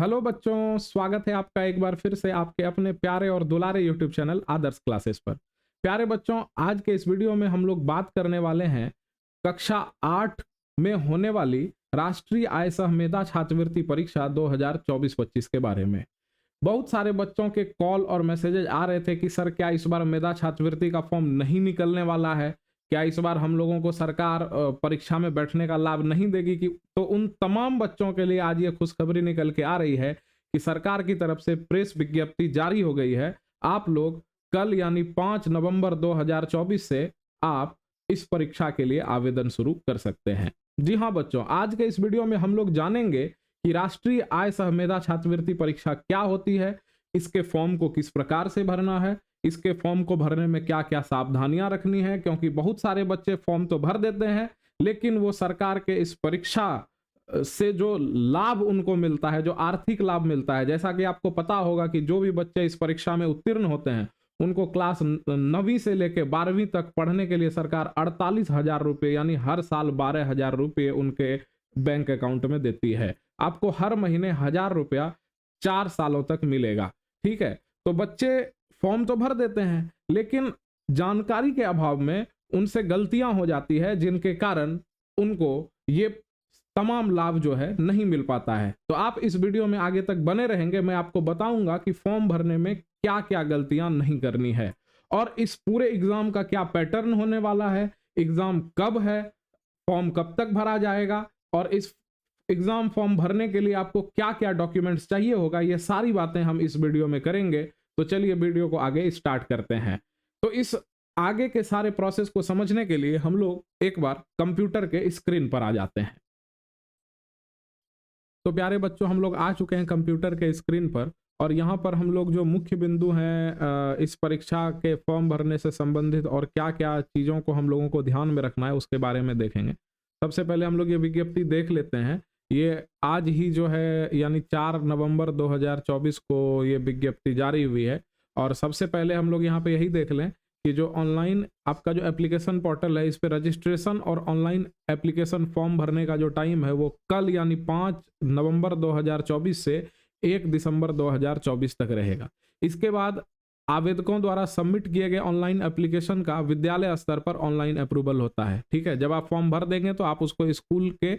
Hello बच्चों, स्वागत है आपका एक बार फिर से आपके अपने प्यारे और दुलारे यूट्यूब चैनल आदर्श क्लासेस पर। प्यारे बच्चों, आज के इस वीडियो में हम लोग बात करने वाले हैं कक्षा 8 में होने वाली राष्ट्रीय आय सह मेधा छात्रवृत्ति परीक्षा 2024-25 के बारे में। बहुत सारे बच्चों के कॉल और मैसेजेज आ रहे थे कि सर क्या इस बार मेधा छात्रवृत्ति का फॉर्म नहीं निकलने वाला है, क्या इस बार हम लोगों को सरकार परीक्षा में बैठने का लाभ नहीं देगी कि। तो उन तमाम बच्चों के लिए आज ये खुशखबरी निकल के आ रही है कि सरकार की तरफ से प्रेस विज्ञप्ति जारी हो गई है। आप लोग कल यानी 5 नवंबर 2024 से आप इस परीक्षा के लिए आवेदन शुरू कर सकते हैं। जी हाँ बच्चों, आज के इस वीडियो में हम लोग जानेंगे कि राष्ट्रीय आय सह मेधा छात्रवृत्ति परीक्षा क्या होती है, इसके फॉर्म को किस प्रकार से भरना है, इसके फॉर्म को भरने में क्या क्या सावधानियां रखनी है, क्योंकि बहुत सारे बच्चे फॉर्म तो भर देते हैं लेकिन वो सरकार के इस परीक्षा से जो लाभ उनको मिलता है, जो आर्थिक लाभ मिलता है, जैसा कि आपको पता होगा कि जो भी बच्चे इस परीक्षा में उत्तीर्ण होते हैं उनको क्लास 9वीं से लेकर 12वीं तक पढ़ने के लिए सरकार 48,000 रुपये यानी हर साल 12,000 रुपये उनके बैंक अकाउंट में देती है। आपको हर महीने 1,000 रुपया 4 सालों तक मिलेगा। ठीक है, तो बच्चे फॉर्म तो भर देते हैं लेकिन जानकारी के अभाव में उनसे गलतियां हो जाती है जिनके कारण उनको ये तमाम लाभ जो है नहीं मिल पाता है। तो आप इस वीडियो में आगे तक बने रहेंगे, मैं आपको बताऊंगा कि फॉर्म भरने में क्या क्या गलतियां नहीं करनी है और इस पूरे एग्जाम का क्या पैटर्न होने वाला है, एग्जाम कब है, फॉर्म कब तक भरा जाएगा और इस एग्जाम फॉर्म भरने के लिए आपको क्या क्या डॉक्यूमेंट्स चाहिए होगा, ये सारी बातें हम इस वीडियो में करेंगे। तो चलिए वीडियो को आगे स्टार्ट करते हैं। तो इस आगे के सारे प्रोसेस को समझने के लिए हम लोग एक बार कंप्यूटर के स्क्रीन पर आ जाते हैं। तो प्यारे बच्चों, हम लोग आ चुके हैं कंप्यूटर के स्क्रीन पर और यहाँ पर हम लोग जो मुख्य बिंदु हैं इस परीक्षा के फॉर्म भरने से संबंधित और क्या क्या चीज़ों को हम लोगों को ध्यान में रखना है उसके बारे में देखेंगे। सबसे पहले हम लोग ये विज्ञप्ति देख लेते हैं। ये आज ही जो है यानी 4 नवंबर 2024 को ये विज्ञप्ति जारी हुई है और सबसे पहले हम लोग यहाँ पे यही देख लें कि जो ऑनलाइन आपका जो एप्लीकेशन पोर्टल है इस पे रजिस्ट्रेशन और ऑनलाइन एप्लीकेशन फॉर्म भरने का जो टाइम है वो कल यानी 5 नवंबर 2024 से 1 दिसंबर 2024 तक रहेगा। इसके बाद आवेदकों द्वारा सबमिट किए गए ऑनलाइन एप्लीकेशन का विद्यालय स्तर पर ऑनलाइन अप्रूवल होता है। ठीक है, जब आप फॉर्म भर देंगे तो आप उसको स्कूल के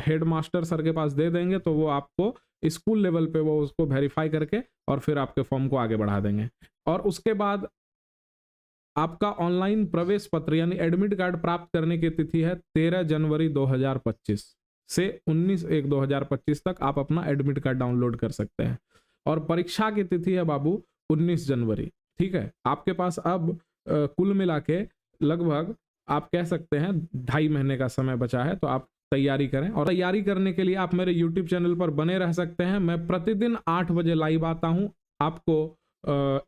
हेड मास्टर सर के पास दे देंगे तो वो आपको स्कूल लेवल पे वो उसको वेरीफाई करके और फिर आपके फॉर्म को आगे बढ़ा देंगे। और उसके बाद आपका ऑनलाइन प्रवेश पत्र यानी एडमिट कार्ड प्राप्त करने की तिथि है 13 जनवरी 2025 से 19/1/2025 तक आप अपना एडमिट कार्ड डाउनलोड कर सकते हैं। और परीक्षा की तिथि है बाबू 19 जनवरी। ठीक है, आपके पास अब कुल मिला के लगभग आप कह सकते हैं 2.5 महीने का समय बचा है, तो आप तैयारी करें। और तैयारी करने के लिए आप मेरे यूट्यूब चैनल पर बने रह सकते हैं। मैं प्रतिदिन 8 बजे लाइव आता हूँ। आपको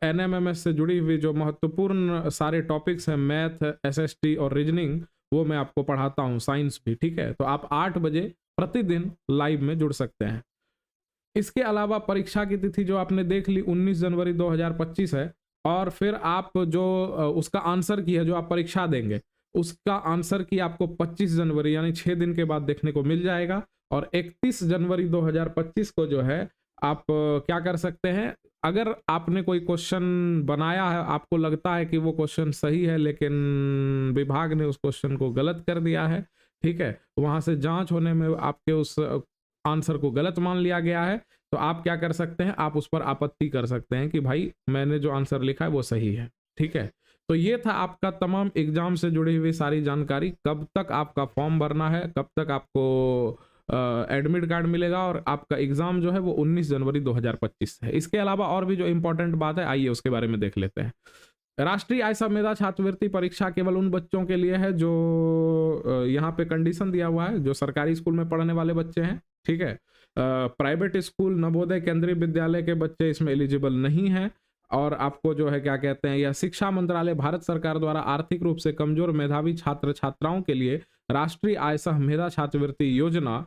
NMMS से जुड़ी हुई जो महत्वपूर्ण सारे टॉपिक्स हैं, मैथ, SST और रीजनिंग, वो मैं आपको पढ़ाता हूँ, साइंस भी। ठीक है, तो आप 8 बजे प्रतिदिन लाइव में जुड़ सकते हैं। इसके अलावा परीक्षा की तिथि जो आपने देख ली 19 जनवरी 2025 है और फिर आप जो उसका आंसर की है जो आप परीक्षा देंगे उसका आंसर की आपको 25 जनवरी यानी 6 दिन के बाद देखने को मिल जाएगा। और 31 जनवरी 2025 को जो है आप क्या कर सकते हैं, अगर आपने कोई क्वेश्चन बनाया है, आपको लगता है कि वो क्वेश्चन सही है लेकिन विभाग ने उस क्वेश्चन को गलत कर दिया है, ठीक है, वहां से जांच होने में आपके उस आंसर को गलत मान लिया गया है, तो आप क्या कर सकते हैं, आप उस पर आपत्ति कर सकते हैं कि भाई मैंने जो आंसर लिखा है वो सही है। ठीक है, तो ये था आपका तमाम एग्जाम से जुड़ी हुई सारी जानकारी, कब तक आपका फॉर्म भरना है, कब तक आपको एडमिट कार्ड मिलेगा और आपका एग्जाम जो है वो 19 जनवरी 2025 है। इसके अलावा और भी जो इंपॉर्टेंट बात है आइए उसके बारे में देख लेते हैं। राष्ट्रीय आय सह मेधा छात्रवृत्ति परीक्षा केवल उन बच्चों के लिए है जो यहाँ पे कंडीशन दिया हुआ है, जो सरकारी स्कूल में पढ़ने वाले बच्चे हैं। ठीक है, प्राइवेट स्कूल, नवोदय, केंद्रीय विद्यालय के बच्चे इसमें एलिजिबल नहीं है। और आपको जो है क्या कहते हैं, यह शिक्षा मंत्रालय भारत सरकार द्वारा आर्थिक रूप से कमजोर मेधावी छात्र छात्राओं के लिए राष्ट्रीय आय सह मेधा छात्रवृत्ति योजना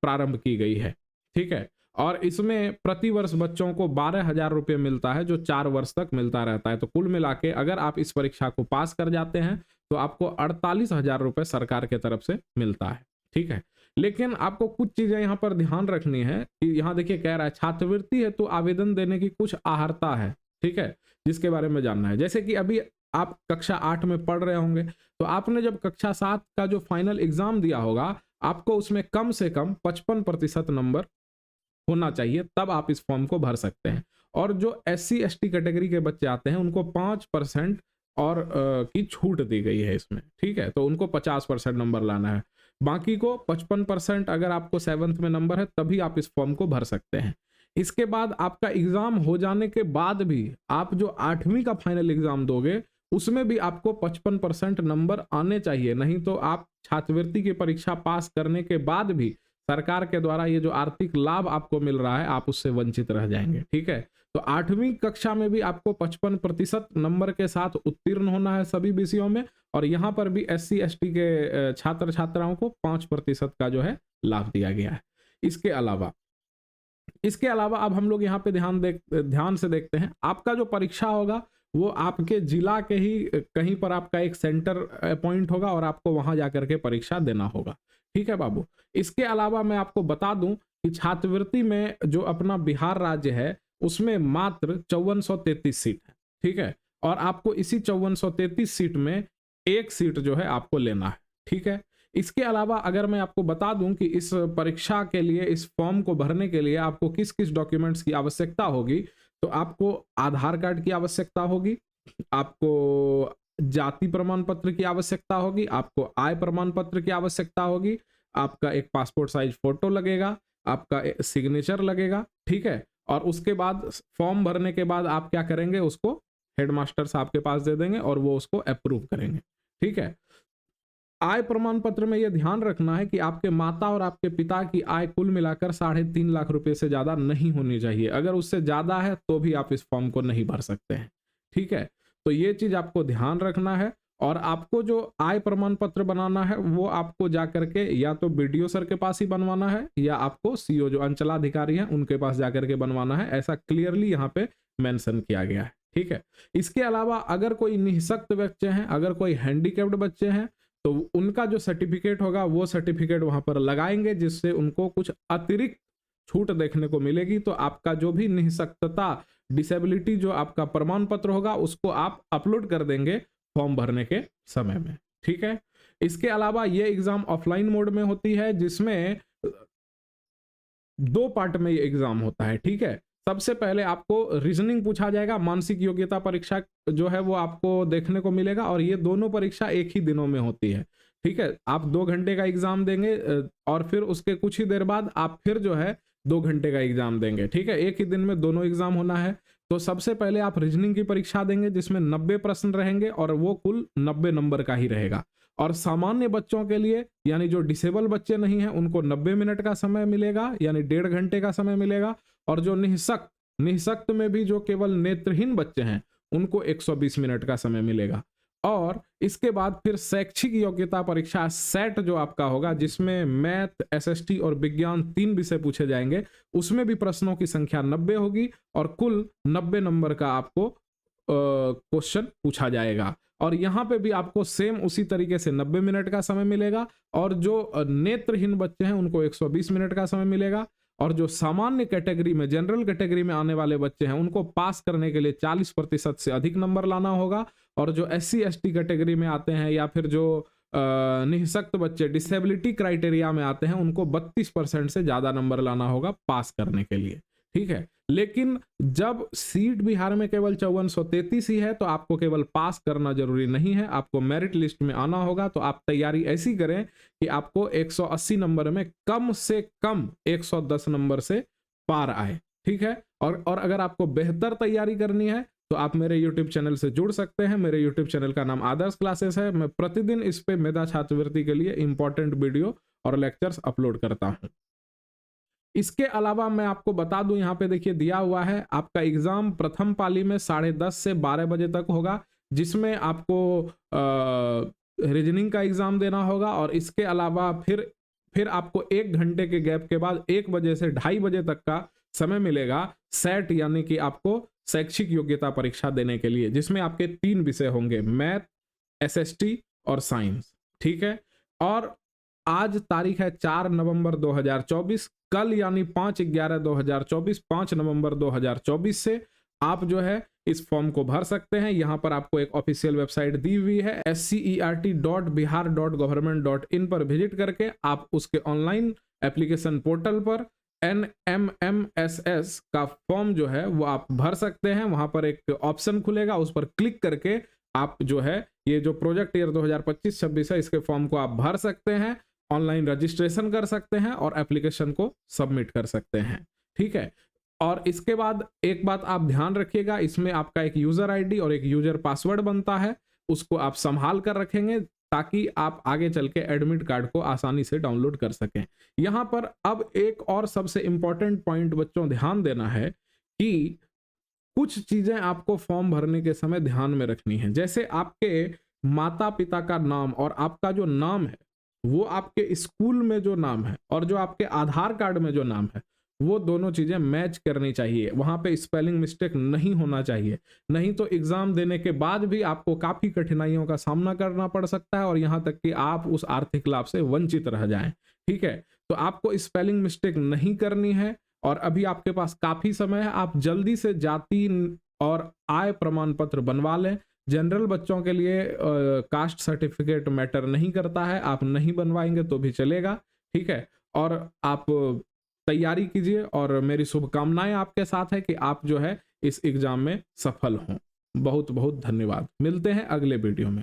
प्रारंभ की गई है। ठीक है, और इसमें प्रति वर्ष बच्चों को 12,000 रुपये मिलता है जो 4 वर्ष तक मिलता रहता है। तो कुल मिला के अगर आप इस परीक्षा को पास कर जाते हैं तो आपको 48,000 रुपये सरकार के तरफ से मिलता है। ठीक है, लेकिन आपको कुछ चीजें यहाँ पर ध्यान रखनी है कि यहाँ देखिए कह रहा है छात्रवृत्ति हेतु आवेदन देने की कुछ आहर्ता है, ठीक है, जिसके बारे में जानना है। जैसे कि अभी आप कक्षा 8 में पढ़ रहे होंगे, तो आपने जब कक्षा 7 का जो फाइनल एग्जाम दिया होगा, आपको उसमें कम से कम 55% नंबर होना चाहिए, तब आप इस फॉर्म को भर सकते हैं। और जो SC ST कैटेगरी के बच्चे आते हैं उनको 5% और की छूट दी गई है इसमें, ठीक है, तो उनको 50% नंबर लाना है। बाकी को 55%, अगर आपको 7th में नंबर है तभी आप इस फॉर्म को भर सकते हैं। इसके बाद आपका एग्जाम हो जाने के बाद भी आप जो 8वीं का फाइनल एग्जाम दोगे उसमें भी आपको 55% नंबर आने चाहिए, नहीं तो आप छात्रवृत्ति की परीक्षा पास करने के बाद भी सरकार के द्वारा ये जो आर्थिक लाभ आपको मिल रहा है आप उससे वंचित रह जाएंगे, ठीक है। तो 8वीं कक्षा में भी आपको 55% नंबर के साथ उत्तीर्ण होना है सभी विषयों में, और यहाँ पर भी SC ST के छात्र छात्राओं को 5% का जो है लाभ दिया गया है। इसके अलावा अब हम लोग यहाँ पे ध्यान से देखते हैं, आपका जो परीक्षा होगा वो आपके जिला के ही कहीं पर आपका एक सेंटर अपॉइंट होगा और आपको वहां जाकर के परीक्षा देना होगा, ठीक है बाबू। इसके अलावा मैं आपको बता दूं कि छात्रवृत्ति में जो अपना बिहार राज्य है उसमें मात्र 5433 सीट है, ठीक है, और आपको इसी 5433 सीट में एक सीट जो है आपको लेना है, ठीक है। इसके अलावा अगर मैं आपको बता दूं कि इस परीक्षा के लिए, इस फॉर्म को भरने के लिए आपको किस किस डॉक्यूमेंट्स की आवश्यकता होगी, तो आपको आधार कार्ड की आवश्यकता होगी, आपको जाति प्रमाण पत्र की आवश्यकता होगी, आपको आय प्रमाण पत्र की आवश्यकता होगी, आपका एक पासपोर्ट साइज फोटो लगेगा, आपका सिग्नेचर लगेगा, ठीक है। और उसके बाद फॉर्म भरने के बाद आप क्या करेंगे, उसको हेडमास्टर साहब के पास दे देंगे और वो उसको अप्रूव करेंगे, ठीक है। आय प्रमाण पत्र में यह ध्यान रखना है कि आपके माता और आपके पिता की आय कुल मिलाकर 3.5 लाख रुपए से ज्यादा नहीं होनी चाहिए। अगर उससे ज्यादा है तो भी आप इस फॉर्म को नहीं भर सकते हैं, ठीक है। तो ये चीज आपको ध्यान रखना है। और आपको जो आय प्रमाण पत्र बनाना है वो आपको जाकर के या तो BDO सर के पास ही बनवाना है या आपको CO जो अंचलाधिकारी हैं उनके पास जाकर के बनवाना है, ऐसा क्लियरली यहाँ पे मेंशन किया गया है, ठीक है। इसके अलावा अगर कोई निःशक्त बच्चे हैं, अगर कोई हैंडीकैप्ड बच्चे हैं, तो उनका जो सर्टिफिकेट होगा वो सर्टिफिकेट वहां पर लगाएंगे, जिससे उनको कुछ अतिरिक्त छूट देखने को मिलेगी। तो आपका जो भी निःशक्तता, डिसेबिलिटी जो आपका प्रमाण पत्र होगा उसको आप अपलोड कर देंगे फॉर्म भरने के समय में, ठीक है। इसके अलावा ये एग्जाम ऑफलाइन मोड में होती है, जिसमें 2 पार्ट में ये एग्जाम होता है, ठीक है। सबसे पहले आपको रीजनिंग पूछा जाएगा, मानसिक योग्यता परीक्षा जो है वो आपको देखने को मिलेगा, और ये दोनों परीक्षा एक ही दिनों में होती है, ठीक है। आप 2 घंटे का एग्जाम देंगे और फिर उसके कुछ ही देर बाद आप फिर जो है 2 घंटे का एग्जाम देंगे, ठीक है। एक ही दिन में दोनों एग्जाम होना है। तो सबसे पहले आप रीजनिंग की परीक्षा देंगे जिसमें 90 प्रश्न रहेंगे और वो कुल 90 नंबर का ही रहेगा। और सामान्य बच्चों के लिए, यानी जो डिसेबल बच्चे नहीं हैं, उनको 90 मिनट का समय मिलेगा, यानी 1.5 घंटे का समय मिलेगा। और जो निःशक्त में भी जो केवल नेत्रहीन बच्चे हैं उनको 120 मिनट का समय मिलेगा। और इसके बाद फिर शैक्षिक योग्यता परीक्षा सेट जो आपका होगा, जिसमें मैथ, SST और विज्ञान 3 विषय पूछे जाएंगे, उसमें भी प्रश्नों की संख्या 90 होगी और कुल 90 नंबर का आपको क्वेश्चन पूछा जाएगा। और यहाँ पे भी आपको सेम उसी तरीके से 90 मिनट का समय मिलेगा, और जो नेत्रहीन बच्चे हैं उनको 120 मिनट का समय मिलेगा। और जो सामान्य कैटेगरी में, जनरल कैटेगरी में आने वाले बच्चे हैं, उनको पास करने के लिए 40% से अधिक नंबर लाना होगा। और जो SC ST कैटेगरी में आते हैं या फिर जो निःशक्त बच्चे डिसेबिलिटी क्राइटेरिया में आते हैं, उनको 32% से ज्यादा नंबर लाना होगा पास करने के लिए, ठीक है। लेकिन जब सीट बिहार में केवल 5433 ही है तो आपको केवल पास करना जरूरी नहीं है, आपको मेरिट लिस्ट में आना होगा। तो आप तैयारी ऐसी करें कि आपको 180 नंबर में कम से कम 110 नंबर से पार आए, ठीक है। और अगर आपको बेहतर तैयारी करनी है तो आप मेरे YouTube चैनल से जुड़ सकते हैं। मेरे YouTube चैनल का नाम आदर्श क्लासेस है। मैं प्रतिदिन इस पे मेधा छात्रवृत्ति के लिए इंपॉर्टेंट वीडियो और लेक्चर्स अपलोड करता हूं। इसके अलावा मैं आपको बता दूं, यहाँ पे देखिए दिया हुआ है, आपका एग्जाम प्रथम पाली में 10:30 से 12 बजे तक होगा, जिसमें आपको रीजनिंग का एग्जाम देना होगा। और इसके अलावा फिर आपको 1 घंटे के गैप के बाद 1 बजे से 2:30 बजे तक का समय मिलेगा सेट, यानी कि आपको शैक्षिक योग्यता परीक्षा देने के लिए, जिसमें आपके 3 विषय होंगे, मैथ, SST और साइंस, ठीक है। और आज तारीख है 4 नवंबर 2024, कल यानी 5/11/2024, 5 नवंबर 2024 से आप जो है इस फॉर्म को भर सकते हैं। यहाँ पर आपको एक ऑफिशियल वेबसाइट दी हुई है scert.bihar.government.in पर विजिट करके आप उसके ऑनलाइन एप्लीकेशन पोर्टल पर NMMSS का फॉर्म जो है वो आप भर सकते हैं। वहां पर एक ऑप्शन खुलेगा, उस पर क्लिक करके आप जो है ये जो प्रोजेक्ट ईयर 2025-26 है इसके फॉर्म को आप भर सकते हैं, ऑनलाइन रजिस्ट्रेशन कर सकते हैं और एप्लीकेशन को सबमिट कर सकते हैं। ठीक है, और इसके बाद एक बात आप ध्यान रखिएगा, इसमें आपका एक यूजर आईडी और एक यूजर पासवर्ड बनता है, उसको आप संभाल कर रखेंगे ताकि आप आगे चल के एडमिट कार्ड को आसानी से डाउनलोड कर सकें। यहां पर अब एक और सबसे इंपॉर्टेंट पॉइंट बच्चों ध्यान देना है कि कुछ चीजें आपको फॉर्म भरने के समय ध्यान में रखनी है। जैसे आपके माता पिता का नाम और आपका जो नाम है वो आपके स्कूल में जो नाम है और जो आपके आधार कार्ड में जो नाम है वो दोनों चीजें मैच करनी चाहिए। वहां पे स्पेलिंग मिस्टेक नहीं होना चाहिए, नहीं तो एग्जाम देने के बाद भी आपको काफी कठिनाइयों का सामना करना पड़ सकता है और यहां तक कि आप उस आर्थिक लाभ से वंचित रह जाएं। ठीक है, तो आपको स्पेलिंग मिस्टेक नहीं करनी है और अभी आपके पास काफी समय है। आप जल्दी से जाति और आय प्रमाण पत्र बनवा लें। जनरल बच्चों के लिए कास्ट सर्टिफिकेट मैटर नहीं करता है, आप नहीं बनवाएंगे तो भी चलेगा। ठीक है, और आप तैयारी कीजिए और मेरी शुभकामनाएं आपके साथ है कि आप जो है इस एग्जाम में सफल हों। बहुत बहुत धन्यवाद, मिलते हैं अगले वीडियो में।